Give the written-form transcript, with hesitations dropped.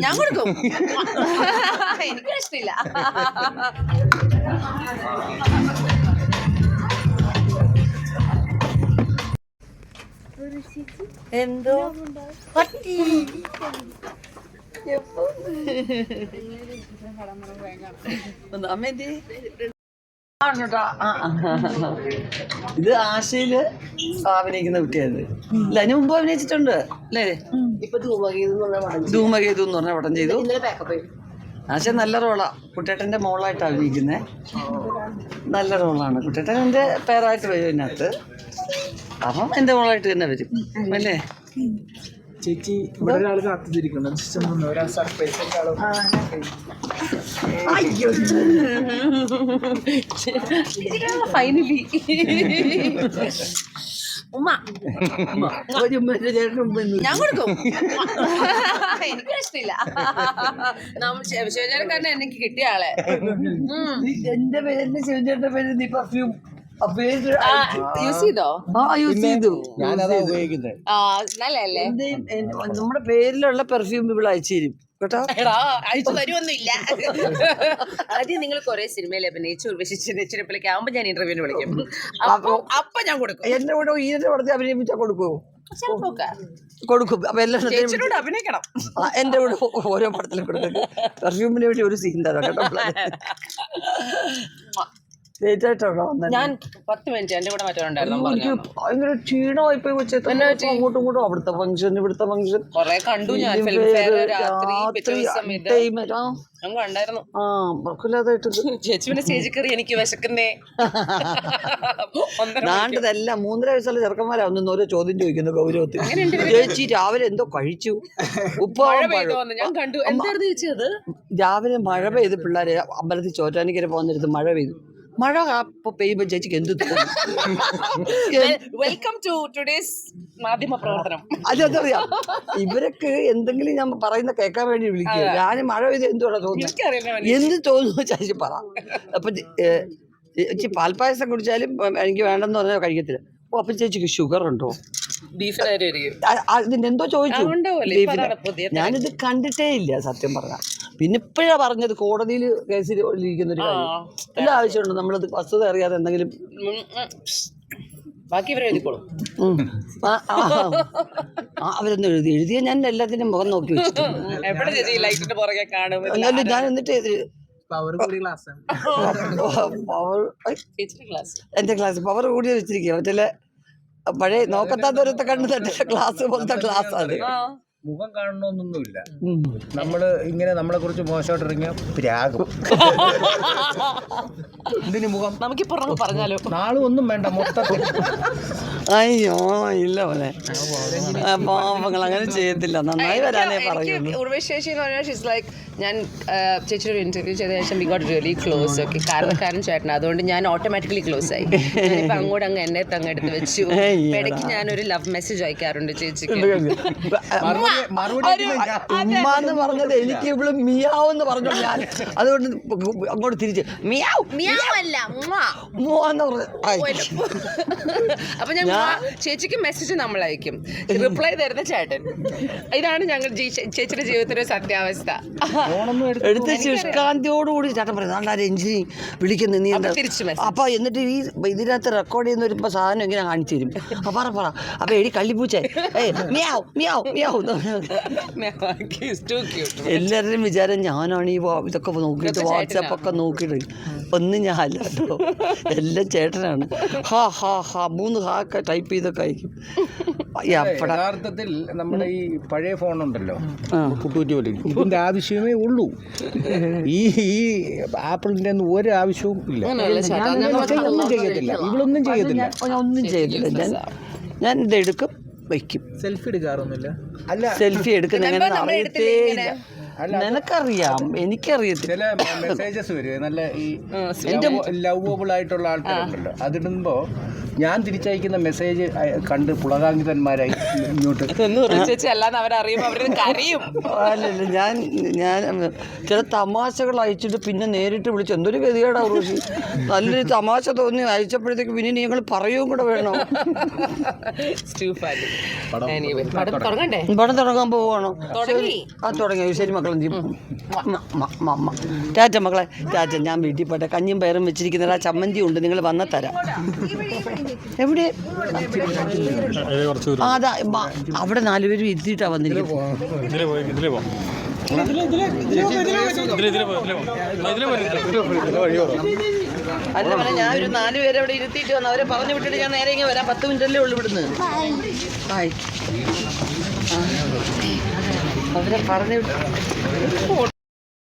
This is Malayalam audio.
ഞാൻ കൊടുക്കും. എനിക്ക് ഇഷ്ടമില്ല. എന്തോ പറ്റി ഇത് ആശയില് അഭിനയിക്കുന്ന കുട്ടിയായത്. ഇല്ല, അതിന് മുമ്പ് അഭിനയിച്ചിട്ടുണ്ട് അല്ലേ? ധൂമകേതു എന്ന് പറഞ്ഞ പടം ചെയ്തു. ആശ നല്ല റോളാ. കുട്ടേട്ടൻ്റെ മോളായിട്ട് അഭിനയിക്കുന്നത് നല്ല റോളാണ്. കുട്ടേട്ടൻ എൻ്റെ പേരായിട്ട് വരും ഇതിനകത്ത്. അപ്പം എൻ്റെ മോളായിട്ട് തന്നെ വരും അല്ലേ? ചേച്ചി ഇവിടെ ഒരാൾ കാത്തിരിക്കുന്നു. സർപ്രൈസ് ഫൈനലി ഞാൻ കൊടുക്കും. എനിക്ക് ഇഷ്ടമില്ല. ശിവചേട്ടൻകാരനെ എനിക്ക് കിട്ടിയ ആളെ. എന്റെ പേര് ശിവചേട്ടന്റെ പേര് നീ പെർഫ്യൂം യൂസ് ചെയ്തോ? യൂസ് ചെയ്തു. ഞാനതാ ഉപയോഗിക്കുന്നത്. നല്ലല്ലേ? നമ്മുടെ പേരിലുള്ള പെർഫ്യൂം ഇവിടെ അയച്ചു തരും കേട്ടോ. അയച്ചു തരുമൊന്നുമില്ല. ആദ്യം നിങ്ങൾ കുറെ സിനിമയിൽ അഭിനയിച്ചു ഉർവശിച്ചിരപ്പിലേക്ക് ആവുമ്പോ ഞാൻ ഇന്റർവ്യൂവിന് വിളിക്കും. അപ്പൊ ഞാൻ കൊടുക്കും. എന്റെ കൂടെ ഈരന്റെ പടത്തിൽ അഭിനയിപ്പിച്ചാ കൊടുക്കുമോ? കൊടുക്കും. അപ്പൊ എല്ലാവരും അഭിനയിക്കണം. എന്റെ കൂടെ ഓരോ പടത്തിലും കൊടുക്കും. പെർഫ്യൂമിന് വേണ്ടി ഒരു സീൻ തരാം കേട്ടോ. ഞാൻ 10 മിനിറ്റ് എന്റെ കൂടെ മറ്റൊരുണ്ടായിരുന്നു. ഭയങ്കര ക്ഷീണമായിപ്പോയി കൊച്ചേത്ത്. അങ്ങോട്ടും ഇങ്ങോട്ടും അവിടുത്തെ ഫംഗ്ഷൻ ഇവിടുത്തെ ഫംഗ്ഷൻ കൊറേ കണ്ടു ഞാൻ. ഞാൻ കണ്ടായിരുന്നു. ചേച്ചിയുടെ സ്റ്റേജിൽ കയറി എനിക്ക് വിശക്കുന്നേ. നാണ്ടതല്ല 3.5 വയസ്സുള്ള ചെറുക്കന്മാരാവുന്ന ഓരോ ചോദ്യം ചോദിക്കുന്നു ഗൗരവത്തിൽ. ചേച്ചി രാവിലെ എന്തോ കഴിച്ചു? ഞാൻ കണ്ടു. എന്തായിരുന്നു ചേച്ചത്? രാവിലെ മഴ പെയ്ത് പിള്ളേരെ അമ്പലത്തിൽ ചോറ്റാനിക്കര പോകുന്നിടത്ത് മഴ പെയ്തു. മഴ അപ്പൊ പെയ്യുമ്പോ ചേച്ചിക്ക് എന്ത് വെൽക്കം ടു ടുഡേസ് മാധ്യമ പ്രവർത്തനം. അതറിയാം. ഇവരൊക്കെ എന്തെങ്കിലും ഞാൻ പറയുന്ന കേൾക്കാൻ വേണ്ടി വിളിക്കുക. ഞാൻ മഴ പെയ്ത് എന്തുവാ തോന്നുന്നത്? എന്ത് തോന്നുന്നു ചേച്ചി പറ. അപ്പൊ ചേച്ചി പാൽപ്പായസം കുടിച്ചാലും എനിക്ക് വേണ്ടെന്ന് പറഞ്ഞാൽ കഴിക്കത്തില്ല. ഓ അപ്പൊ ചേച്ചിക്ക് ഷുഗർ ഉണ്ടോ? ഇതിനെന്തോ ചോദിച്ചു. ഞാനിത് കണ്ടിട്ടേ ഇല്ല സത്യം പറഞ്ഞാൽ. പിന്നെ ഇപ്പോഴാ പറഞ്ഞത് കോടതിയിൽ കേസിൽ ഇരിക്കുന്ന ഒരു കാര്യം. എല്ലാ ആവശ്യമുണ്ട് നമ്മളത് വസ്തുത അറിയാതെ എന്തെങ്കിലും ബാക്കി എഴുതിക്കോളും. അവരൊന്നും എഴുതിയ ഞാൻ എല്ലാത്തിനും മുഖം നോക്കി വെച്ചിട്ടുണ്ട്. ഞാൻ എന്നിട്ട് എന്റെ ക്ലാസ് പവർ കൂടി വെച്ചിരിക്കുക. മറ്റേ പഴയ നോക്കത്താത്തവരത്തെ കണ്ണു തട്ടിയ ക്ലാസ് പോലത്തെ ക്ലാസ് ആണ്. മുഖം കാണണമെന്നൊന്നുമില്ല. നമ്മള് ഇങ്ങനെ നമ്മളെ കുറിച്ച് മോശമായിട്ട് ഇറങ്ങിയ പ്രാകും. എന്തിനു മുഖം? നമുക്കിപ്പോ പറഞ്ഞാലോ? നാളും ഒന്നും വേണ്ട മൊത്തത്തിൽ. അയ്യോ ഇല്ല പോലെ പാവങ്ങൾ അങ്ങനെ ചെയ്യത്തില്ല. നന്നായി വരാനേ പറയുള്ളൂ. ഉർവശേഷി എന്ന് പറഞ്ഞാൽ ഞാൻ ചേച്ചിയുടെ ഒരു ഇന്റർവ്യൂ ചെയ്ത ശേഷം we got really close. Okay, കാരണക്കാരൻ ചേട്ടൻ. അതുകൊണ്ട് ഞാൻ ഓട്ടോമാറ്റിക്കലി ക്ലോസ് ആയി. ഇപ്പൊ അങ്ങോട്ട് എന്നെ തങ്ങെടുത്ത് വെച്ചു. ഇടയ്ക്ക് ഞാനൊരു ലവ് മെസ്സേജ് അയക്കാറുണ്ട് ചേച്ചിക്ക്. ഉമ്മാന്ന് പറഞ്ഞത് എനിക്ക് ഇവിടെ മിയാവെന്ന് പറഞ്ഞു. ഞാൻ അതുകൊണ്ട് അങ്ങോട്ട് തിരിച്ച് മിയാവ് മിയാവല്ല മൂന്ന് പറഞ്ഞു. അപ്പൊ ഞാൻ ചേച്ചിക്ക് മെസ്സേജ് നമ്മൾ അയക്കും, റിപ്ലൈ തരുന്ന ചേട്ടൻ. ഇതാണ് ഞങ്ങൾ ചേച്ചിയുടെ ജീവിതത്തിലെ സത്യാവസ്ഥ. എടുത്ത് ശുഷ്കാന്തിയോടുകൂടി ചേട്ടൻ പറയുന്നത് രഞ്ജിനി വിളിക്കുന്നു നീ എന്താ. അപ്പൊ എന്നിട്ട് ഈ ഇതിനകത്ത് റെക്കോർഡ് ചെയ്യുന്ന വരുമ്പോ സാധനം ഇങ്ങനെ കാണിച്ചു തരും. പറ അപ്പൊ എടി കള്ളിപ്പൂച്ചേ മിയാവ് മിയാവ് മിയാവ്. എല്ലാവരുടെയും വിചാരം ഞാനാണ് ഈ ഇതൊക്കെ നോക്കിയിട്ട് വാട്സാപ്പൊക്കെ നോക്കിയിട്ട്. ഒന്നും ഞാൻ അല്ല കേട്ടോ, എല്ലാം ചേട്ടനാണ്. ഹാ 3 ഹാ ടൈപ്പ് ചെയ്തൊക്കെ അയക്കും. യഥാർത്ഥത്തിൽ നമ്മുടെ ഈ പഴയ ഫോണുണ്ടല്ലോ ഇതിന്റെ ആവശ്യമേ ഉള്ളൂ. ഈ ആപ്പിളിന്റെ ഒന്നും ഒരു ആവശ്യവും ഇല്ല. ഒന്നും ചെയ്യത്തില്ല, ഇവളൊന്നും ചെയ്യത്തില്ല, ഒന്നും ചെയ്യത്തില്ല. ഞാൻ ഇതെടുക്കും വയ്ക്കും. സെൽഫി എടുക്കാറൊന്നുമില്ല. അല്ല സെൽഫി എടുക്കുന്ന എങ്ങനെ അറിയത്തേ ഇല്ല. നിനക്കറിയാം, എനിക്കറിയത്തില്ല. ചില മെസ്സേജസ് വരും നല്ല ഈ ലവബിൾ ആയിട്ടുള്ള ആൾക്കാരുണ്ടല്ലോ. അതിടുമ്പോ ഞാൻ തിരിച്ചയക്കുന്ന മെസ്സേജ് കണ്ട് പുളകാങ്കിതന്മാരായി ഇങ്ങോട്ട് ചേച്ചി അല്ലാന്ന് അവരറിയുമ്പോൾ അവരത് കരയും. അല്ലല്ല ഞാൻ ചില തമാശകൾ അയച്ചിട്ട് പിന്നെ നേരിട്ട് വിളിച്ചു എന്തൊരു ഗതികേടാ ഋഷി. നല്ലൊരു തമാശ തോന്നി അയച്ചപ്പോഴത്തേക്ക് പിന്നെ നിങ്ങൾ പറയുകയും കൂടെ വേണോ? തുടങ്ങണ്ടേ? പടം തുടങ്ങാൻ പോവാണോ? തുടങ്ങി. ശരി മക്കളെ ചാച്ച മക്കളെ ചാച്ച ഞാൻ വീട്ടിൽ പോട്ടെ. കഞ്ഞിയും പയറും വെച്ചിരിക്കുന്ന ചമ്മന്തി ഉണ്ട്, നിങ്ങൾ വന്നാൽ തരാം. എവിടെ? അതാ അവിടെ 4 പേരും ഇരുത്തിയിട്ടാണ് വന്നിരിക്കുന്നത്. അല്ല പറഞ്ഞ ഞാൻ ഒരു 4 പേരെ അവിടെ ഇരുത്തിയിട്ട് വന്നു. അവരെ പറഞ്ഞു വിട്ടിട്ട് ഞാൻ നേരെ ഇങ്ങനെ വരാം. 10 മിനിറ്റല്ലേ ഉള്ളു ഇവിടുന്ന്. ഹായ് അവരെ പറഞ്ഞു വിട്ടു.